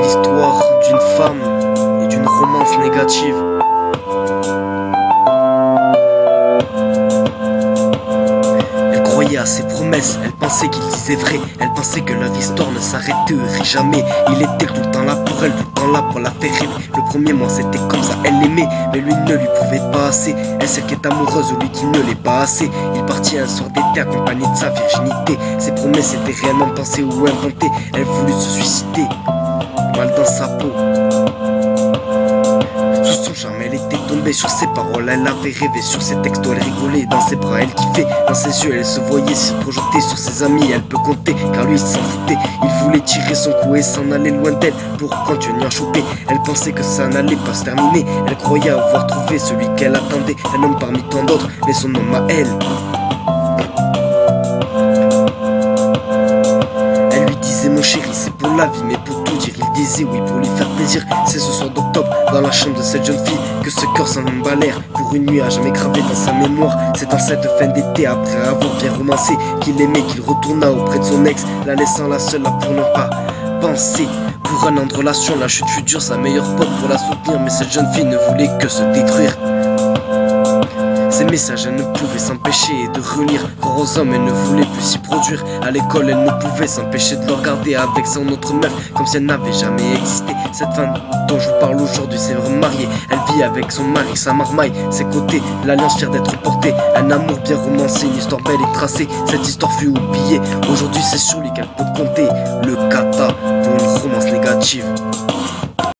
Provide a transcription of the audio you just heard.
l'histoire d'une femme et d'une romance négative. Elle croyait à ses promesses, elle pensait qu'il disait vrai. Elle pensait que leur histoire ne s'arrêterait jamais. Il était tout le temps là pour elle, tout le temps là pour la faire rêver. Le premier mois c'était comme ça, elle l'aimait, mais lui ne lui prouvait pas assez. Elle celle qui est amoureuse, lui qui ne l'est pas assez. Il partit un soir d'été accompagné de sa virginité. Ses promesses étaient réellement pensées ou inventées. Elle voulut se suicider, mal dans sa peau. Sous son charme, elle était tombée sur ses paroles. Elle avait rêvé sur ses textos, elle rigolait. Dans ses bras, elle kiffait. Dans ses yeux, elle se voyait se projeter sur ses amis. Elle peut compter, car lui, il s'en foutait. Il voulait tirer son coup et s'en aller loin d'elle pour continuer à choper. Elle pensait que ça n'allait pas se terminer. Elle croyait avoir trouvé celui qu'elle attendait. Un homme parmi tant d'autres, mais son homme à elle. Elle lui disait mon chéri, c'est pour la vie, mais pour tout dire, il disait oui pour lui faire plaisir. C'est ce soir d'octobre, dans la chambre de cette jeune fille, que ce cœur s'en emballère pour une nuit à jamais gravé dans sa mémoire. C'est en cette fin d'été, après avoir bien romancé, qu'il aimait, qu'il retourna auprès de son ex, la laissant la seule là pour ne pas penser. Pour un an de relation, la chute fut dure, sa meilleure pote pour la soutenir, mais cette jeune fille ne voulait que se détruire. Ces messages, elle ne pouvait s'empêcher de relire. Croire aux hommes, elle ne voulait plus s'y produire. À l'école, elle ne pouvait s'empêcher de le regarder avec son autre meuf, comme si elle n'avait jamais existé. Cette femme dont je vous parle aujourd'hui s'est remariée. Elle vit avec son mari, sa marmaille, ses côtés, l'alliance fière d'être portée. Un amour bien romancé, une histoire belle et tracée. Cette histoire fut oubliée, aujourd'hui c'est sur lui qu'elle peut compter. Le kata pour une romance négative.